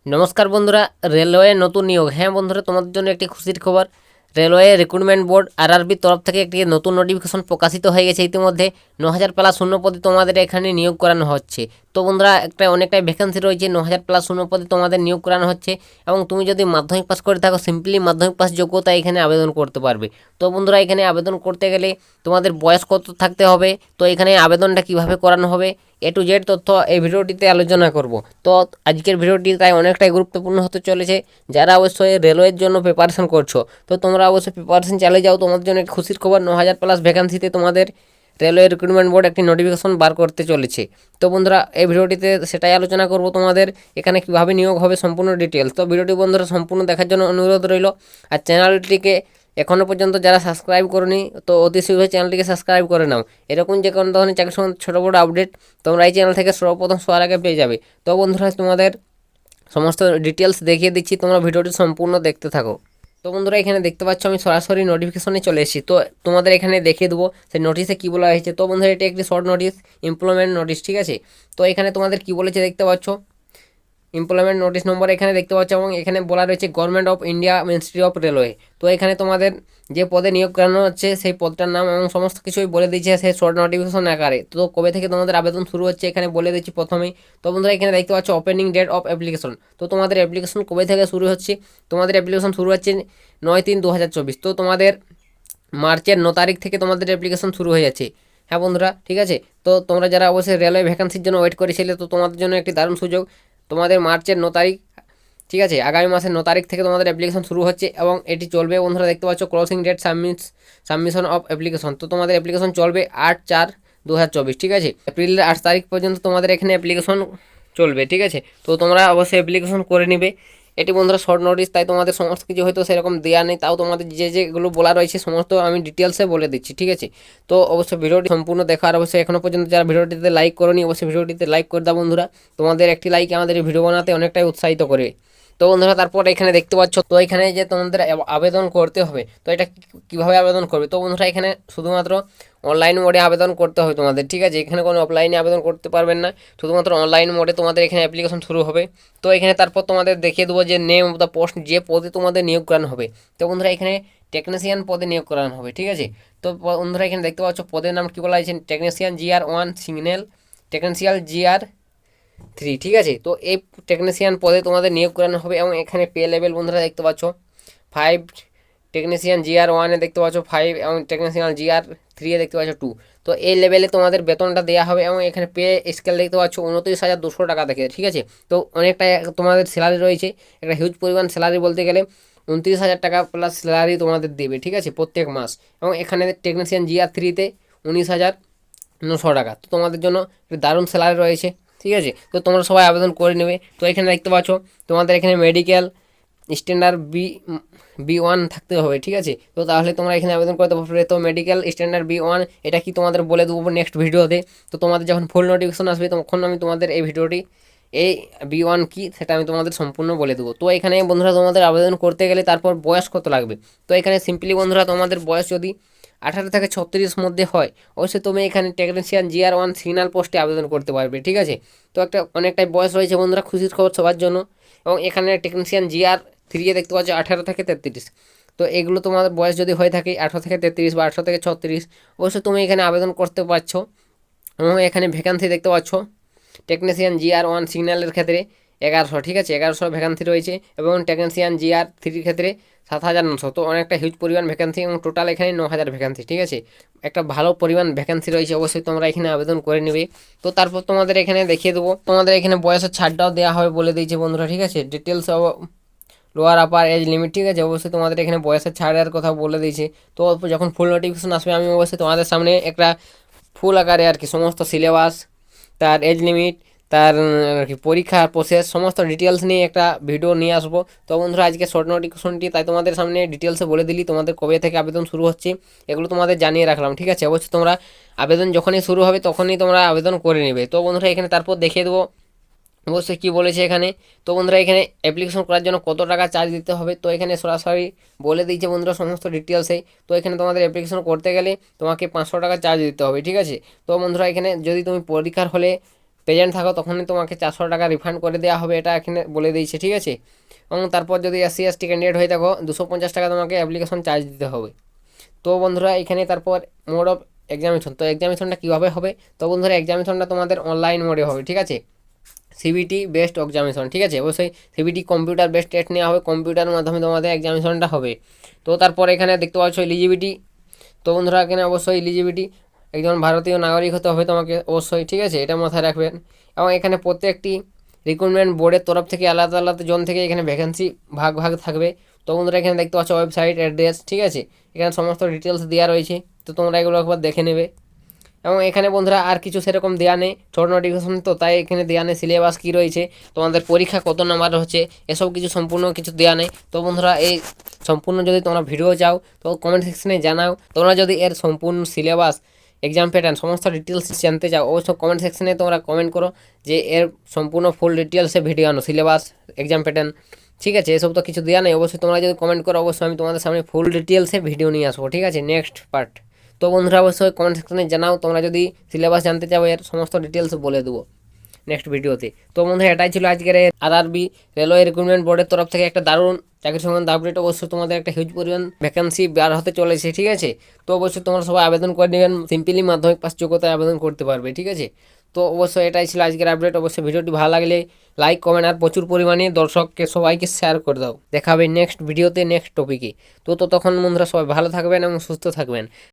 নমস্কার বন্ধুরা, রেলওয়ে নতুন নিয়োগ। হ্যাঁ বন্ধুরা, তোমাদের জন্য একটি খুশির খবর। রেলওয়ে রিক্রুটমেন্ট বোর্ড আরআরবির তরফ থেকে একটি নতুন নোটিফিকেশন প্রকাশিত হয়ে গেছে। ইতিমধ্যে 9,000+ শূন্য পদে তোমাদের এখানে নিয়োগ করানো হচ্ছে। তো বন্ধুরা, অনেকটাই ভ্যাকেন্সি রয়েছে, 9,000+ শূন্য পদে তোমাদের নিয়োগ করানো হচ্ছে। এবং তুমি যদি মাধ্যমিক পাস করে থাকো, সিম্পলি মাধ্যমিক পাস যোগ্যতা এখানে আবেদন করতে পারবে। তো বন্ধুরা, এখানে আবেদন করতে গেলে তোমাদের বয়স কত থাকতে হবে, তো এখানে আবেদনটা কিভাবে করানো হবে, A to Z তথ্য এই ভিডিওটিতে আলোচনা করব। তো আজকের ভিডিওটি তাই অনেকটাই গুরুত্বপূর্ণ হতে চলেছে। যারা অবশ্যই রেলওয়ের জন্য প্রিপারেশন করছো, তো তোমরা অবশ্যই প্রিপারেশন চালিয়ে যাও। তোমাদের জন্য একটি খুশির খবর, 9,000+ ভ্যাকান্সিতে তোমাদের রেলওয়ে রিক্রুটমেন্ট বোর্ড একটি নোটিফিকেশন বার করতে চলেছে। তো বন্ধুরা, এই ভিডিওটিতে সেটাই আলোচনা করব, তোমাদের এখানে কীভাবে নিয়োগ হবে সম্পূর্ণ ডিটেলস। তো ভিডিওটি বন্ধুরা সম্পূর্ণ দেখার জন্য অনুরোধ রইল। আর চ্যানেলটিকে এখনও পর্যন্ত যারা সাবস্ক্রাইব করনি, তো অতি শীঘ্রই চ্যানেলটিকে সাবস্ক্রাইব করে নাও। এরকম যে কোনো ধরনের চাকরির সঙ্গে ছোটো বড়ো আপডেট তোমরা এই চ্যানেল থেকে সর্বপ্রথম সবার আগে পেয়ে যাবে। তো বন্ধুরা, তোমাদের সমস্ত ডিটেলস দেখিয়ে দিচ্ছি, তোমরা ভিডিওটি সম্পূর্ণ দেখতে থাকো। তো বন্ধুরা, এখানে দেখতে পাচ্ছ আমি সরাসরি নোটিফিকেশনে চলে এসেছি। তো তোমাদের এখানে দেখিয়ে দেবো সেই নোটিশে কী বলা হয়েছে। তো বন্ধুরা, এটি একটি শর্ট নোটিশ, এমপ্লয়মেন্ট নোটিশ, ঠিক আছে। তো এখানে তোমাদের কী বলেছে দেখতে পাচ্ছ, এমপ্লয়মেন্ট নোটিশ নম্বর এখানে দেখতে পাচ্ছ, এবং এখানে বলা রয়েছে government of India ministry of railway. তো এখানে তোমাদের যে পদে নিয়োগ করানো হচ্ছে সেই পদটার নাম এবং সমস্ত কিছুই বলে দিচ্ছে সেই শর্ট নোটিফিকেশন আকারে। তো কবে থেকে তোমাদের আবেদন শুরু হচ্ছে এখানে বলে দিচ্ছি প্রথমেই। তো বন্ধুরা, এখানে দেখতে পাচ্ছ ওপেনিং ডেট অফ অ্যাপ্লিকেশন। তো তোমাদের অ্যাপ্লিকেশন কবে থেকে শুরু হচ্ছে, তোমাদের অ্যাপ্লিকেশন শুরু হচ্ছে 9/3/2024। তো তোমাদের মার্চের 9 তারিখ থেকে তোমাদের অ্যাপ্লিকেশন শুরু হয়ে যাচ্ছে। হ্যাঁ বন্ধুরা, ঠিক আছে। তো তোমরা যারা অবশ্যই রেলওয়ে ভ্যাকান্সির জন্য ওয়েট করেছিলে, তো তোমাদের জন্য একটি দারুণ সুযোগ। তোমাদের মার্চের 9 তারিখ, ঠিক আছে, আগামী মাসের 9 তারিখ থেকে তোমাদের অ্যাপ্লিকেশন শুরু হচ্ছে এবং এটি চলবে। বন্ধুরা দেখতে পাচ্ছ closing date submission of application. তো তোমাদের অ্যাপ্লিকেশন চলবে 8/4/2024, ঠিক আছে। এপ্রিলের 8 তারিখ পর্যন্ত তোমাদের এখানে অ্যাপ্লিকেশন চলবে, ঠিক আছে। তো তোমরা অবশ্যই অ্যাপ্লিকেশন করে নিবে। এটি বন্ধুরা শর্ট নোটিস, তাই তোমাদের সমস্ত কিছু হয়তো সেরকম দেওয়া নেই, তাও তোমাদের যেগুলো বলা রয়েছে সমস্ত আমি ডিটেলসে বলে দিচ্ছি, ঠিক আছে। তো অবশ্যই ভিডিওটি সম্পূর্ণ দেখার, অবশ্যই এখনও পর্যন্ত যারা ভিডিওটিতে লাইক করোনি অবশ্যই ভিডিওটিতে লাইক করে দাও বন্ধুরা। তোমাদের একটি লাইক আমাদের এই ভিডিও বানাতে অনেকটাই উৎসাহিত করে। তো বন্ধুরা, তারপর এখানে দেখতে পাচ্ছ, তো এখানে যে তোমাদের আবেদন করতে হবে, তো এটা কীভাবে আবেদন করবে। তো বন্ধুরা, এখানে শুধুমাত্র অনলাইন মোডে আবেদন করতে হবে তোমাদের, ঠিক আছে। এখানে কোনো অফলাইনে আবেদন করতে পারবেন না, শুধুমাত্র অনলাইন মোডে তোমাদের এখানে অ্যাপ্লিকেশন শুরু হবে। তো এখানে তারপর তোমাদের দেখিয়ে দেবো যে নেম অফ দ্য পোস্ট, যে পদে তোমাদের নিয়োগ করানো হবে। তো বন্ধুরা, এখানে টেকনিশিয়ান পদে নিয়োগ করানো হবে, ঠিক আছে। তো বন্ধুরা, এখানে দেখতে পাচ্ছ পদের নাম কী বলা হয়েছে, technician GR1 signal, technician GR3, ঠিক আছে। তো এই টেকনিশিয়ান পদে তোমাদের নিয়োগ করানো হবে এবং এখানে পে লেভেল বন্ধুরা দেখতে পাচ্ছ 5, টেকনিশিয়ান GR1 দেখতে পাচ্ছ 5 এবং টেকনিশিয়ান GR3 দেখতে পাচ্ছ 2। তো এই লেভেলে তোমাদের বেতনটা দেওয়া হবে এবং এখানে পে স্কেল দেখতে পাচ্ছ 29,200 টাকা থেকে, ঠিক আছে। তো অনেকটা তোমাদের স্যালারি রয়েছে, একটা হিউজ পরিমাণ স্যালারি বলতে গেলে 29,000 টাকা প্লাস স্যালারি তোমাদের দেবে, ঠিক আছে, প্রত্যেক মাস। এবং এখানে টেকনিশিয়ান GR3-তে 19,900 টাকা। তো তোমাদের জন্য দারুণ স্যালারি রয়েছে, ঠিক আছে। তো তোমরা সবাই আবেদন করে নেবে। তো এখানে দেখতে পাচ্ছ তোমাদের এখানে মেডিকেল স্ট্যান্ডার্ড B1 থাকতে হবে, ঠিক আছে। তো তাহলে তোমরা এখানে আবেদন করতে পারবে। তো মেডিকেল স্ট্যান্ডার্ড B1 এটা কি তোমাদের বলে দেবো নেক্সট ভিডিওতে। তো তোমাদের যখন ফুল নোটিফিকেশন আসবে তখন আমি তোমাদের এই ভিডিওটি এই B1 কি সেটা আমি তোমাদের সম্পূর্ণ বলে দেবো। তো এখানে বন্ধুরা তোমাদের আবেদন করতে গেলে তারপর বয়স কত লাগবে। তো এখানে সিম্পলি বন্ধুরা তোমাদের বয়স যদি 18 থেকে 36 মধ্যে হয়, অবশ্যই তুমি এখানে টেকনিশিয়ান GR1 সিগন্যাল পোস্টে আবেদন করতে পারবে, ঠিক আছে। তো অনেকটাই বয়স রয়েছে বন্ধুরা, খুশির খবর সবার জন্য। এবং এখানে টেকনিশিয়ান GR3 দেখতে পাচ্ছ 18 থেকে 33। তো এগুলো তোমাদের বয়স যদি হয়ে থাকে 18 থেকে 33 বা 18 থেকে 36, অবশ্যই তুমি এখানে আবেদন করতে পারছো। এবং এখানে ভ্যাকান্সি দেখতে পাচ্ছ টেকনিশিয়ান GR1 সিগন্যালের ক্ষেত্রে 1100, ঠিক আছে, 1100 ভ্যাকান্সি রয়েছে। এবং টেকনিশিয়ান GR3 ক্ষেত্রে 7,900। তো অনেকটা হিউজ পরিমাণ ভ্যাকান্সি এবং টোটাল এখানে 9,000 ভ্যাকান্সি, ঠিক আছে। একটা ভালো পরিমাণ ভ্যাকান্সি রয়েছে, অবশ্যই তোমরা এখানে আবেদন করে নেবে। তো তারপর তোমাদের এখানে দেখিয়ে দেবো, তোমাদের এখানে বয়সের ছাড়টাও দেওয়া হবে বলে দিয়েছে বন্ধুরা, ঠিক আছে। Details lower upper age limit, ঠিক আছে, অবশ্যই তোমাদের এখানে বয়সের ছাড়ের কথা বলে দিয়েছে। তো যখন ফুল নোটিফিকেশন আসবে আমি অবশ্যই তোমাদের সামনে একটা ফুল আকারে আর কি সমস্ত সিলেবাস, তার এজ লিমিট, তার আর কি পরীক্ষার প্রসেস, সমস্ত ডিটেলস নিয়ে একটা ভিডিও নিয়ে আসবো। তো বন্ধুরা, আজকে শর্ট নোটিফিকেশনটি তাই তোমাদের সামনে ডিটেলসে বলে দিলি, তোমাদের কবে থেকে আবেদন শুরু হচ্ছে এগুলো তোমাদের জানিয়ে রাখলাম, ঠিক আছে। অবশ্যই তোমরা আবেদন যখনই শুরু হবে তখনই তোমরা আবেদন করে নেবে। তো বন্ধুরা, এখানে তারপর দেখিয়ে দেবো অবশ্যই কী বলেছে এখানে। তো বন্ধুরা, এখানে অ্যাপ্লিকেশন করার জন্য কত টাকা চার্জ দিতে হবে, তো এখানে সরাসরি বলে দিয়েছে বন্ধুরা সমস্ত ডিটেলসে। তো এখানে তোমাদের অ্যাপ্লিকেশন করতে গেলে তোমাকে 500 টাকা চার্জ দিতে হবে, ঠিক আছে। তো বন্ধুরা, এখানে যদি তুমি পরীক্ষার হলে প্রেজেন্ট থাকো তখনই তোমাকে 400 টাকা রিফান্ড করে দেওয়া হবে, এটা এখানে বলে দিয়েছে, ঠিক আছে। এবং তারপর যদি SC/ST ক্যান্ডিডেট হয়ে থাকো 250 টাকা তোমাকে অ্যাপ্লিকেশন চার্জ দিতে হবে। তো বন্ধুরা এখানে তারপর মোড অফ এক্সামিনেশন, তো এক্সামিনেশনটা কীভাবে হবে, তো বন্ধুরা এক্সামিনেশনটা তোমাদের অনলাইন মোডে হবে, ঠিক আছে। সিবিটি বেস্ট এক্সামিনেশন, ঠিক আছে, অবশ্যই সিবিটি কম্পিউটার বেস্ট টেস্ট নেওয়া হবে, কম্পিউটারের মাধ্যমে তোমাদের এক্সামিনেশনটা হবে। তো তারপর এখানে দেখতে পাচ্ছ এলিজিবিলিটি, তো বন্ধুরা এখানে অবশ্যই এলিজিবিলিটি একজন ভারতীয় নাগরিক হতে হবে তোমাকে অবশ্যই, ঠিক আছে, এটা মাথায় রাখবেন। এবং এখানে প্রত্যেকটি রিক্রুটমেন্ট বোর্ডের তরফ থেকে আলাদা আলাদা জন থেকে এখানে ভ্যাকেন্সি ভাগ ভাগ থাকবে। তো বন্ধুরা এখানে দেখতে পাচ্ছ ওয়েবসাইট অ্যাড্রেস, ঠিক আছে, এখানে সমস্ত ডিটেলস দেওয়া রয়েছে, তো তোমরা এগুলো একবার দেখে নেবে। এবং এখানে বন্ধুরা আর কিছু সেরকম দেওয়া নেই, ছোট নোটিফিকেশন তো তাই এখানে দেওয়া নেই সিলেবাস কী রয়েছে, তোমাদের পরীক্ষা কত নাম্বার হচ্ছে, এসব কিছু সম্পূর্ণ কিছু দেওয়া নেই। তো বন্ধুরা এই সম্পূর্ণ যদি তোমরা ভিডিও চাও তো কমেন্ট সেকশনে জানাও, তোমরা যদি এর সম্পূর্ণ সিলেবাস এক্সাম প্যাটার্ন সমস্ত ডিটেলস জানতে চাও অবশ্যই কমেন্ট সেকশনে তোমরা কমেন্ট করো যে এর সম্পূর্ণ ফুল ডিটেলসে ভিডিও আনো, সিলেবাস এক্সাম প্যাটার্ন, ঠিক আছে, এসব তো কিছু দেওয়া নেই। অবশ্যই তোমরা যদি কমেন্ট করো অবশ্যই আমি তোমাদের সামনে ফুল ডিটেলসে ভিডিও নিয়ে আসবো, ঠিক আছে, নেক্সট পার্ট। তো বন্ধুরা অবশ্যই কমেন্ট সেকশনে জানাও, তোমরা যদি সিলেবাস জানতে চাও এর সমস্ত ডিটেলস বলে দেবো নেক্সট ভিডিওতে। তো বন্ধুরা এটাই ছিল আজকের RRB রেলওয়ে রিক্রুটমেন্ট বোর্ডের তরফ থেকে একটা দারুণ চাকরি সংক্রান্ত আপডেট। অবশ্যই তোমাদের একটা হিউজ পরিমাণ ভ্যাকেন্সি বার হতে চলেছে, ঠিক আছে। তো অবশ্যই তোমরা সবাই আবেদন করে নেবেন, সিম্পলি মাধ্যমিক পাস যোগ্যতায় আবেদন করতে পারবে, ঠিক আছে। তো অবশ্যই এটাই ছিল আজকের আপডেট। অবশ্যই ভিডিওটি ভালো লাগলে লাইক কমেন্ট আর প্রচুর পরিমাণে দর্শককে সবাইকে শেয়ার করে দাও। দেখা হবে নেক্সট ভিডিওতে নেক্সট টপিকে। তো ততক্ষণ বন্ধুরা সবাই ভালো থাকবেন এবং সুস্থ থাকবেন।